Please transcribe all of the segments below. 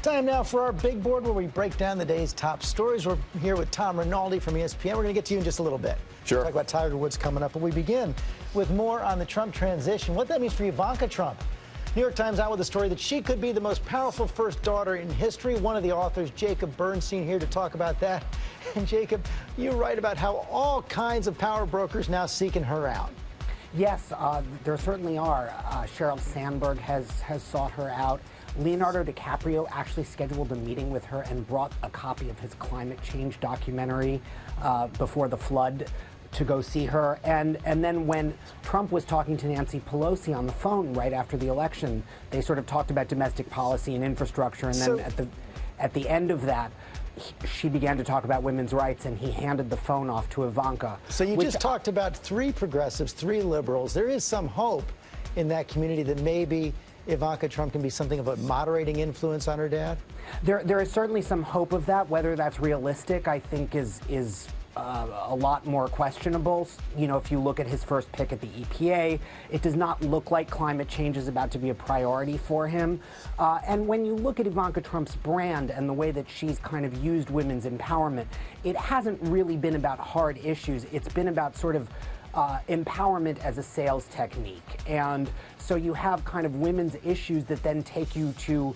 Time now for our big board where we break down the day's top stories. We're here with Tom Rinaldi from ESPN. We're going to get to you in just a little bit. Sure. Talk about Tiger Woods coming up, but we begin with more on the Trump transition, what that means for Ivanka Trump. New York Times out with a story that she could be the most powerful first daughter in history. One of the authors, Jacob Bernstein, here to talk about that. And Jacob, you write about how all kinds of power brokers now seeking her out. Yes, there certainly are. Sheryl Sandberg has sought her out. Leonardo DiCaprio actually scheduled a meeting with her and brought a copy of his climate change documentary, Before the Flood, to go see her. And then when Trump was talking to Nancy Pelosi on the phone right after the election, they sort of talked about domestic policy and infrastructure. And then at the end of that, she began to talk about women's rights, and he handed the phone off to Ivanka. So you just talked about three progressives, three liberals. There is some hope in that community that maybe Ivanka Trump can be something of a moderating influence on her dad? There is certainly some hope of that. Whether that's realistic, I think, is a lot more questionable. You know, if you look at his first pick at the EPA, it does not look like climate change is about to be a priority for him. And when you look at Ivanka Trump's brand and the way that she's kind of used women's empowerment, it hasn't really been about hard issues. It's been about sort of empowerment as a sales technique. And so you have kind of women's issues that then take you to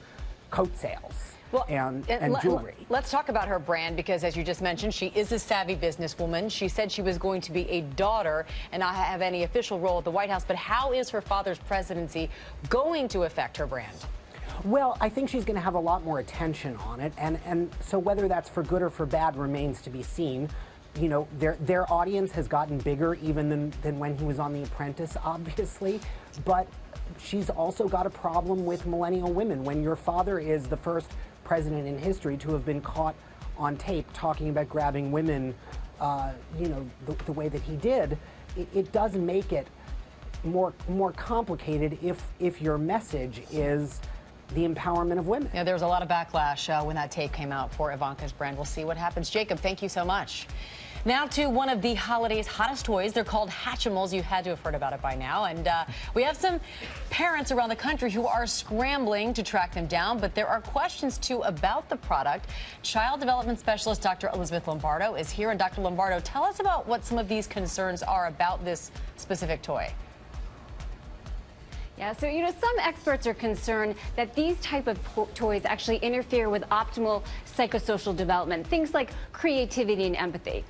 coat sales. Well, and jewelry. Let's talk about her brand, because as you just mentioned, she is a savvy businesswoman. She said she was going to be a daughter and not have any official role at the White House. But how is her father's presidency going to affect her brand? Well, I think she's going to have a lot more attention on it. And so whether that's for good or for bad remains to be seen. You know, their audience has gotten bigger even than when he was on The Apprentice, obviously. But she's also got a problem with millennial women. When your father is the first president in history to have been caught on tape talking about grabbing women, you know, the way that he did, it does make it more complicated if your message is the empowerment of women. Yeah, there was a lot of backlash when that tape came out for Ivanka's brand. We'll see what happens. Jacob, thank you so much. Now to one of the holiday's hottest toys. They're called Hatchimals. You had to have heard about it by now. And we have some parents around the country who are scrambling to track them down, but there are questions, too, about the product. Child development specialist Dr. Elizabeth Lombardo is here. And Dr. Lombardo, tell us about what some of these concerns are about this specific toy. Yeah, so, you know, some experts are concerned that these type of toys actually interfere with optimal psychosocial development, things like creativity and empathy.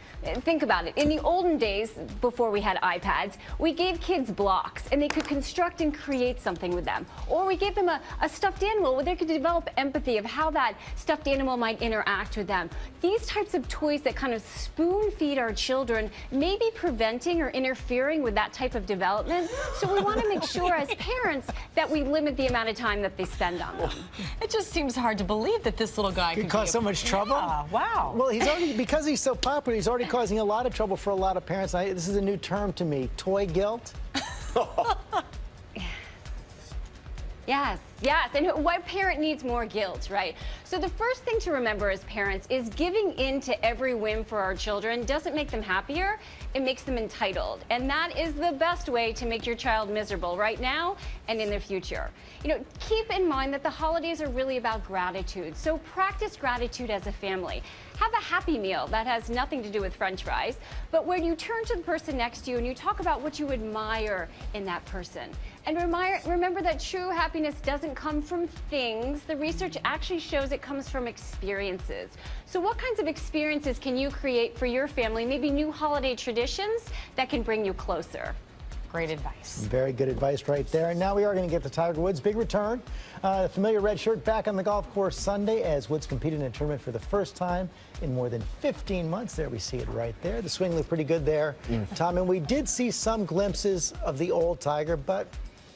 Think about it. In the olden days, before we had iPads, we gave kids blocks, and they could construct and create something with them. Or we gave them a stuffed animal where they could develop empathy of how that stuffed animal might interact with them. These types of toys that kind of spoon feed our children may be preventing or interfering with that type of development. So we want to make sure as parents that we limit the amount of time that they spend on them. It just seems hard to believe that this little guy could cause so much trouble. Yeah, wow. Well, he's already, because he's so popular, he's already causing a lot of trouble for a lot of parents. This is a new term to me, toy guilt. Yes, yes. And what parent needs more guilt, right? So the first thing to remember as parents is giving in to every whim for our children doesn't make them happier. It makes them entitled. And that is the best way to make your child miserable right now and in the future. You know, keep in mind that the holidays are really about gratitude. So practice gratitude as a family. Have a happy meal. That has nothing to do with French fries. But when you turn to the person next to you and you talk about what you admire in that person. And remember that true happiness doesn't come from things. The research actually shows it comes from experiences. So what kinds of experiences can you create for your family? Maybe new holiday traditions that can bring you closer. Great advice. Very good advice right there. And now we are going to get to Tiger Woods' big return. The familiar red shirt back on the golf course Sunday as Woods competed in a tournament for the first time in more than 15 months. There we see it right there. The swing looked pretty good there, Tom. And we did see some glimpses of the old Tiger, but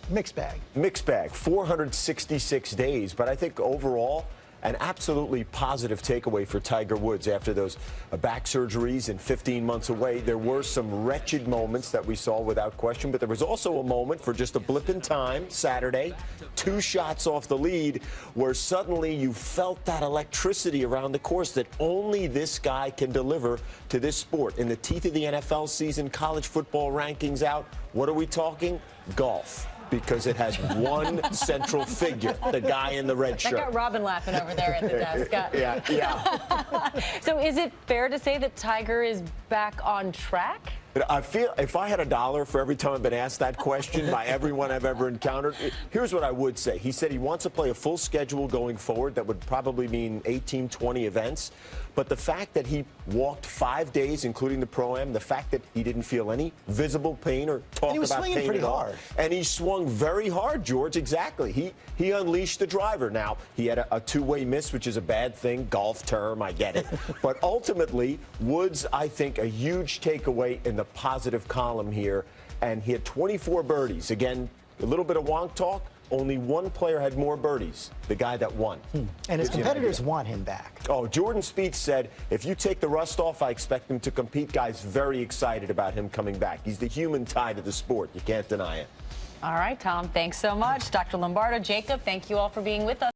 mixed bag. Mixed bag, 466 days. But I think overall, an absolutely positive takeaway for Tiger Woods after those back surgeries and 15 months away. There were some wretched moments that we saw without question, but there was also a moment for just a blip in time, Saturday, 2 shots off the lead, where suddenly you felt that electricity around the course that only this guy can deliver to this sport. In the teeth of the NFL season, college football rankings out, what are we talking? Golf. because it has one central figure, the guy in the red shirt. That got Robin laughing over there at the desk. Yeah. So is it fair to say that Tiger is back on track? I feel if I had $1 for every time I've been asked that question by everyone I've ever encountered, here's what I would say. He said he wants to play a full schedule going forward. That would probably mean 18, 20 events. But the fact that he walked 5 days, including the Pro-Am, the fact that he didn't feel any visible pain or talk about pain pretty at all. hard. And he swung very hard, George, exactly. He unleashed the driver. Now, he had a two-way miss, which is a bad thing, golf term, I get it. But ultimately, Woods, I think, a huge takeaway in the positive column here. And he had 24 birdies. Again, a little bit of wonk talk. Only one player had more birdies, the guy that won. And his competitors want him back. Oh, Jordan Spieth said, if you take the rust off, I expect him to compete. Guys, very excited about him coming back. He's the human tie to the sport. You can't deny it. All right, Tom, thanks so much. Dr. Lombardo, Jacob, thank you all for being with us.